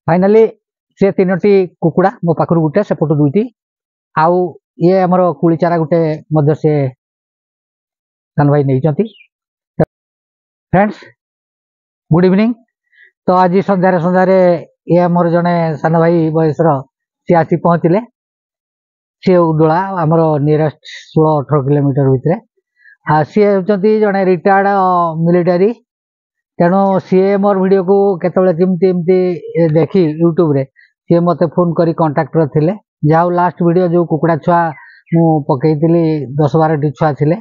Finally से 3टी कुकुड़ा मो पाखर गुटे सेपटू 2टी आउ ये आमर कुली चारा गुटे मध्य से सान भाई नहीं फ्रेंड्स गुड इवनिंग। तो आज संध्यारे संध्यारे ये मोर जड़े सान भाई बयसर सी आसी पहुँचले सी उदोला आमर नियरेस्ट 16-18 किलोमीटर भितर सी होती जड़े रिटायर्ड मिलिटारी तेणु सी मोर वीडियो को केमती देखी यूट्यूब रे सी मत फोन करी कांटेक्ट रे जाओ लास्ट वीडियो जो कुकुड़ा छुआ मु पकई 10-12 छुआ थे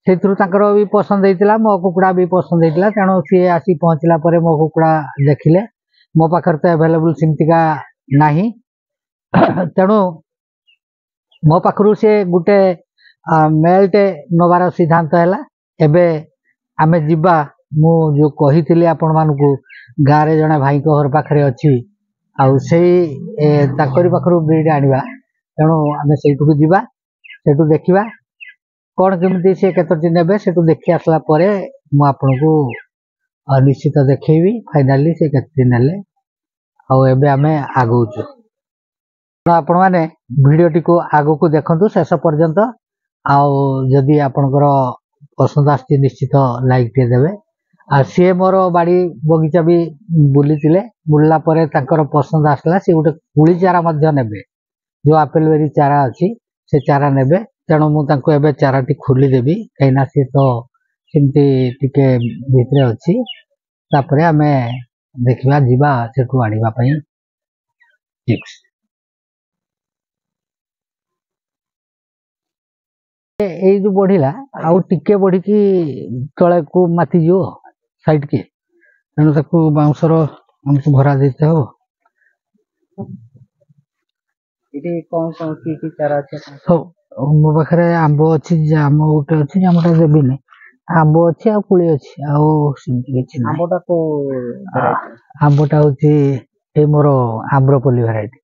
से भी पसंद होता मो कुकुड़ा भी पसंद होता तेणु सी आसी पहुँचला मो कुकुड़ा देखिले मो पाखर तो एवेलेबल सिमतिका नाही तेणु मो पाखरु से गुटे मेलटे नबार सिद्धांत है एबे आमे जिबा मु जो कही आपण मानकु गाँव रे जड़े भाई घर पाखे अच्छी आखरी पाखर ब्रीड आनिबा तेणु आमे सेठू जीवा सेठू देखिबा कौन केमती सी केतोटी नेबे सेठू देखि आसला परे मु आपनकु निश्चित देखैबी फाइनाली से केतोटी नेले आउ एबे आमे आगौचु आपण माने वीडियोटी को आगो को देखंतु शेष पर्यंत आउ जदि आपनकर पसंद आछि निश्चित लाइक टे देबे आ सी मोर बाड़ी बगीचा भी बुली बुलला परे तांकर पसंद आसला सी गोटे कुली चारा मध्य नेबे जो आपेल बेरी चारा अच्छी से चारा नेबे तेणु मुझे एबे चाराटी खोली देवी कहीं सी तो सिमती टिके भितरे अच्छी तापरे आमे देखिबा जीवा सेठू आनिबा पई चिप्स ए जो बढ़िला आउ टिके बढ़ी की तले को माती जो साइड के तेणु ताकू बाउंसर हमको भरा देते हो इटी कौन कौन की चारा अच्छे सब मो पाखे आंब अच्छी जाम गोटे अच्छी जामटा देवी आंब अच्छी आ कुली अच्छी आंबटा को आंबटा हूँ मोर आम्रपल्ली भेराइटी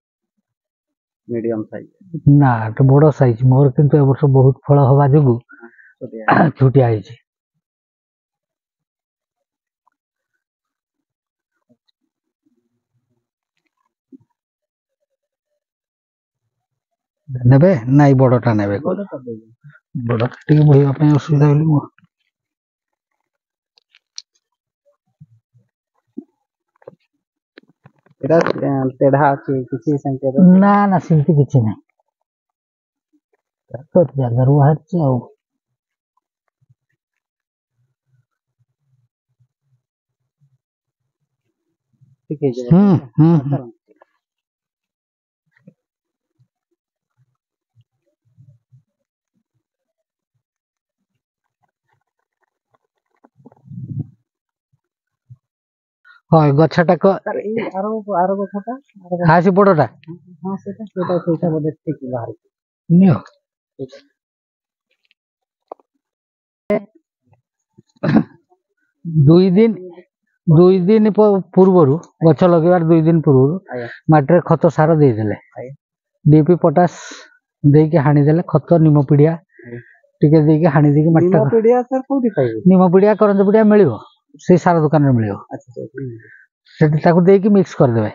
मीडियम साइज ना तो बड़ साइज मोर किंतु ए वर्ष बहुत फल हवा जोगु छुटिया है नेबे नाई बड़टा नेबे बड़टा टिके बहिबा पई असुविधा होली मो एटा तेढ़ा अछि किछि संकेत ना ना सिमती किछि नै तो जगर बाहर छ आउ ठीक है हां गछटा को आरो छोटा हां से बड़टा हां सेटा बोले ठीक बाहर नियो दुई दिन पूर्वर गछ लगेबार 2 दिन पूर्वर माटी खत सार दे देले डीपी पोटास दे के हानि देले खत निम पिडिया टिके दे के हानि दे के माटी निम पिडिया सर कोठी पाइबे निम पिडिया करंज पिडिया मिलिबो से सार दुकान में मिलिबो अच्छा सेठी ताकू दे के मिक्स कर देबे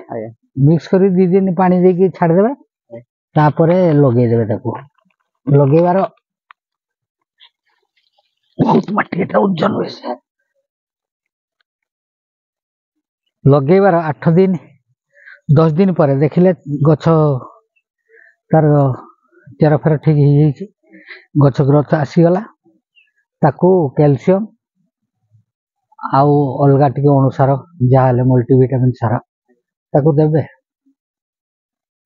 मिक्स करी 2 दिन पानी दे के छाड़ देबे तापरे लगे देबे ताकू लगेबार बहुत माटी एटा उज्जन होइसे लगेबार 8 दिन 10 दिन पर देखिले गछ तार चेरा फेर ठीक ही गछ ग्रोथ आसी गला ताकू कैल्शियम आउ अलगा टिके अनुसार जहाँ मल्टीविटामिन सार ताकू देबे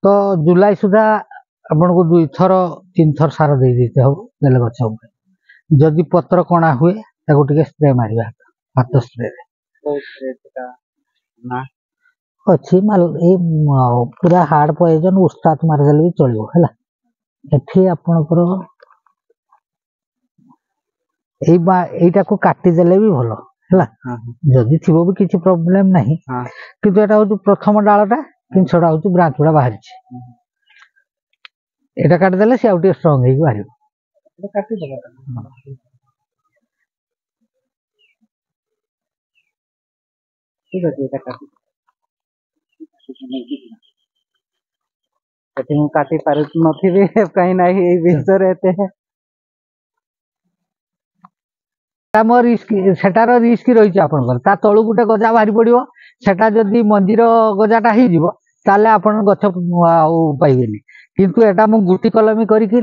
तो जुलाई सुधा अपन को 2 थर 3 थर सार दे देते हो देले गछ जदि पत्र कणा हुए ताकू टिके स्प्रे मारिबा हाथ स्प्रे ना अच्छी माल ए पूरा हार्ड पॉइजन उस्ताद मार देले भी चलिबो हैला एठी आपनकर एटा को काटी देले भी भलो हैला जदि थिबो भी किछि प्रॉब्लम नाही किंतु एटा हो प्रथम डालटा किन छडा हो ब्रांच गुडा बाहर छी एटा काट देले से आउटी स्ट्रांग हे बाहर एटा काटी देबा ठीक है एटा काटी ସେଠି ମୁଁ କାଟି ପାରୁନଥିବି କାହିଁ ନାହିଁ ଏଇ ବିଷୟରେ ଏତେ ଆମ ରିସ୍କ ସେଟାର ରିସ୍କ ରହିଛି ଆପଣଙ୍କର ତା ତଳୁ ଗୋଟେ ଗଜା ବାହାରି ପଡିବ ସେଟା ଯଦି ମଞ୍ଜିର ଗଜାଟା ହେଇଯିବ ତାହେଲେ ଆପଣ ଗଛ ଆଉ ପାଇବେନି କିନ୍ତୁ ଏଟା ମୁଁ ଗୁଟି କଲମୀ କରିକି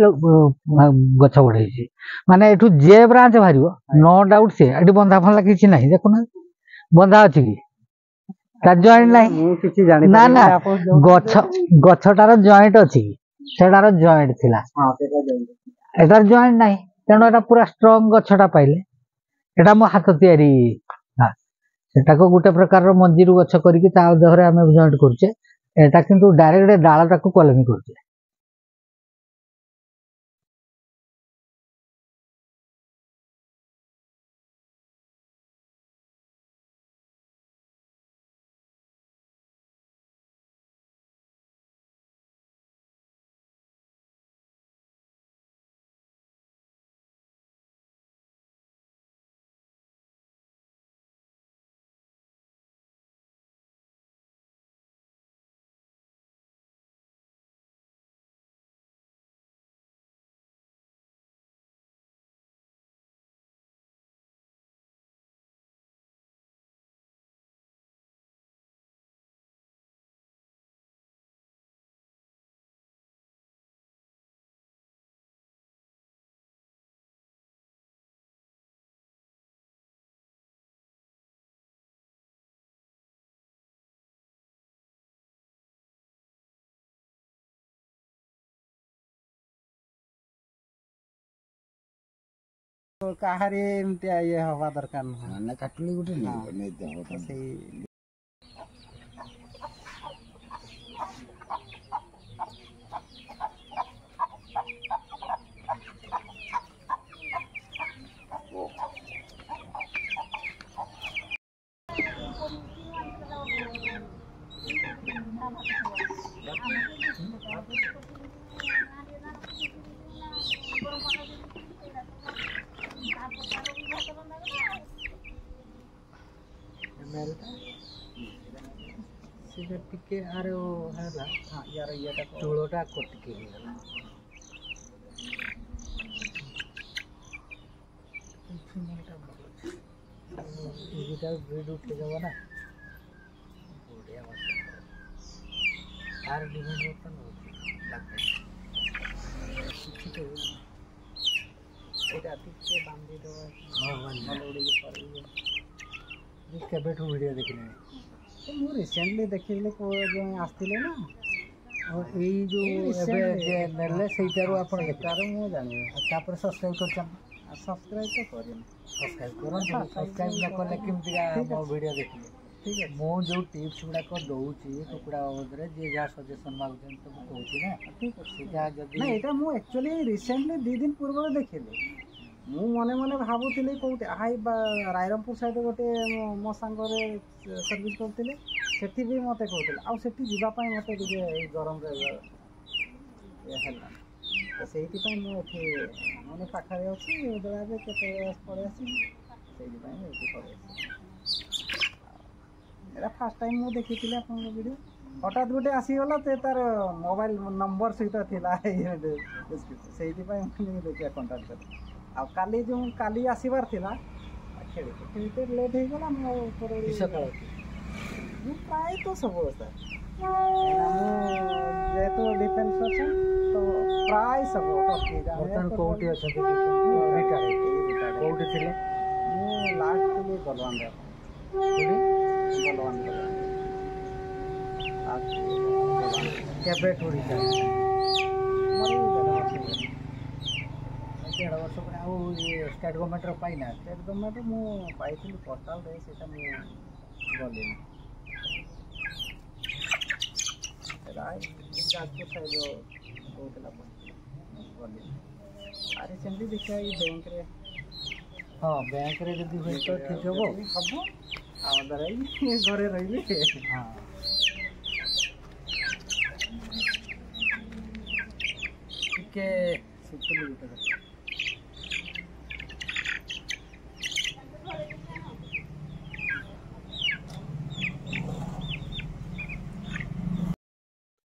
ଗଛ ବଢେଇଛି ମାନେ ଏଠୁ ଯେ ବ୍ରାଞ୍ଚ ବାହାରିବ नो डाउट ସେ ଏଠି ବନ୍ଧା ଫନ୍ଧା କିଛି ନାହିଁ ଦେଖୁନା ବନ୍ଧା ଅଛି କି ତା ଜଏଣ୍ଟ ନାହିଁ ମୁଁ କିଛି ଜାଣି ନା ନା ଗଛଟାର ଜଏଣ୍ଟ ଅଛି କି ସେଟାର ଜଏଣ୍ଟ ଥିଲା ଏଟାର ଜଏଣ୍ଟ ନାହିଁ ତେଣୁ ଏଟା ପୁରା ଷ୍ଟ୍ରଙ୍ଗ ଗଛଟା ପାଇଲେ ଏଟା ମୋ ହାତ ତିଆରି ସେଟାକୁ ଗୋଟେ ପ୍ରକାରର ମଞ୍ଜିରୁ ଗଛ କରିକି ତା ଦେହରେ ଆମେ ଜଏଣ୍ଟ କରୁଛେ ଏଟା କିନ୍ତୁ ଡାଇରେକ୍ଟ ଡାଳଟାକୁ କଲମୀ କରୁଛେ କାହାରି ଏମିତି ଇଏ ହବା ଦରକାର ନୁହଁ ନା କାଟୁଳି ଗୋଟେ ସେଇ ସେଟା ଟିକେ ଆର ହେଲା ୟାର ଇଏଟା ଚୂଳଟା କଟିକି ହେଇଗଲା ଏଇଟା ବ୍ରିଡ୍ ଉଠେଇଦେବ ନା ବଢିଆ ତାର ଡିମାଣ୍ଡ ବର୍ତ୍ତମାନ ଏଇଟା ଟିକେ ବାନ୍ଧି ଦେବା ହଁ ଉଡ଼ିକି ପଳେଇବ କେବେଠୁ ଭିଡ଼ିଓ ଦେଖିଲେଣି ମୁଁ ରିସେଣ୍ଟଲି ଦେଖିଲି ଯେଉଁ ଆସିଥିଲେ ନା ଆଉ ଏଇ ଯେଉଁ ଏବେ ନେଲେ ସେଇଟାରୁ ଆପଣ ତାର ମୁଁ ଜାଣିବି ତାପରେ ସବସ୍କ୍ରାଇବ୍ କରିଛନ୍ତି ସବସ୍କ୍ରାଇବ୍ ତ କରିନି ସବସ୍କ୍ରାଇବ୍ କରନ୍ତୁ ସବସ୍କ୍ରାଇବ୍ ନ କଲେ କେମିତିକା ମୋ ଭିଡ଼ିଓ ଦେଖିଲେ ଠିକ୍ ଅଛି ମୁଁ ଯେଉଁ ଟିପ୍ସ ଗୁଡ଼ାକ ଦେଉଛି କୁକୁଡ଼ା ବାବଦରେ ଯିଏ ଯାହା ସଜେସନ୍ ମାଗୁଛନ୍ତି ତ ମୁଁ କହୁଛି ନା ଠିକ୍ ଅଛି ସେଇଟା ଯଦି ନା ଏଇଟା ମୁଁ ଆକ୍ଚୁଆଲି ରିସେଣ୍ଟଲି 2 ଦିନ ପୂର୍ବରୁ ଦେଖିଲି ମୁଁ ମନେ ମନେ ଭାବୁଥିଲି କେଉଁଠି ହାଇ ବା ରାଇରଙ୍ଗପୁର ସାଇଡ଼୍ ଗୋଟେ ମୋ ସାଙ୍ଗରେ ସର୍ଭିସ୍ କରୁଥିଲେ ସେଠି ବି ମୋତେ କହୁଥିଲେ ଆଉ ସେଠି ଯିବା ପାଇଁ ମୋତେ ଟିକେ ଏଇ ଗରମରେ ହେଲା ତ ସେଇଥିପାଇଁ ମୁଁ ଏଠି ମାନେ ପାଖରେ ଅଛି ବେଳାରେ କେତେବେଳେ ପଳେଇ ଆସିବି ସେଇଥିପାଇଁ ଏଠି ପଳେଇ ଆସିବି ଏଇଟା ଫାର୍ଷ୍ଟ ଟାଇମ୍ ମୁଁ ଦେଖିଥିଲି ଆପଣଙ୍କ ଭିଡ଼ିଓ ହଠାତ୍ ଗୋଟେ ଆସିଗଲା ସେ ତାର ମୋବାଇଲ୍ ନମ୍ବର ସହିତ ଥିଲା ସେଇଥିପାଇଁ ମୁଁ ଦେଖିବା କଣ୍ଟାକ୍ଟ କଲି ଆଉ କାଲି ଯେଉଁ କାଲି ଆସିବାର ଥିଲା ଖେଳିତେ ଲେଟ୍ ହେଇଗଲା ମୁଁ ଉପର ମୁଁ ପ୍ରାୟତଃ ସବୁ ସାର୍ ମୁଁ ଯେହେତୁ ଡିଫେନ୍ସ ପର୍ସନ୍ ତ ପ୍ରାୟ ସବୁ ବର୍ତ୍ତମାନ କେଉଁଠି ଅଛନ୍ତି କେଉଁଠି ଥିଲେ ମୁଁ ଲାଷ୍ଟ ଥିଲି ବଲୱାନରେ କେବେଠୁ ଦେଢ଼ ବର୍ଷ ପରେ ଆଉ ଷ୍ଟେଟ୍ ଗଭର୍ଣ୍ଣମେଣ୍ଟର ପାଇନା ଷ୍ଟେଟ୍ ଗଭର୍ଣ୍ଣମେଣ୍ଟ ମୁଁ ପାଇଥିଲି ପୋର୍ଟାଲରେ ସେଇଟା ମୁଁ ଗଲିନି ଯାଜପୁର ସାଇଡ଼୍ କହୁଥିଲା ଗଲିନି ଆରେ ସେମିତି ଦେଖିବା ଏଇ ବ୍ୟାଙ୍କରେ ହଁ ବ୍ୟାଙ୍କରେ ଯଦି ହୁଏ ତ ଠିକ୍ ହେବ ଆଉ ଧର ଘରେ ରହିବି ହଁ ଟିକେ ଶିଖିଲି ଗୋଟେ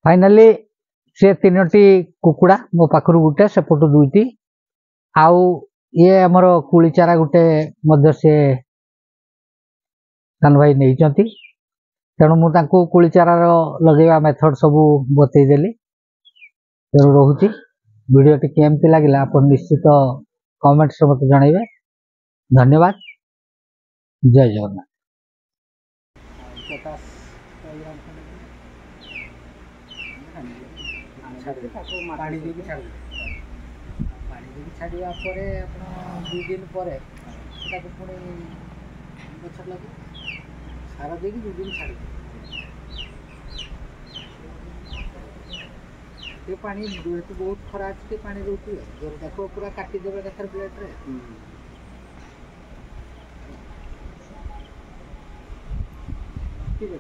फाइनाली से 3टी कुकुड़ा मो पाखरु गुटे सेपटू 2टी आउ ये हमर कुली चारा गुटे मध्य से सान भाई नहीं चंती तेणु मु तांको कुली चारा लगेवा मेथड सब बतई देली तेणु रहुची वीडियो टी केमती लागला आपण निश्चित कमेंट्स रे मते जणाइबे धन्यवाद जय जगन्नाथ 50 ग्राम खंडे पानी देके छाड़ पानी देके छाड़िया परे आपण 2 दिन परे ताको पुणी गछ लगे सारा देके 2 दिन छाड़ ये पानी जेहेतु बहुत खरा अच्छे पानी रोटी जोर देखो पूरा काटी देवे देखर प्लेट रे ठीक है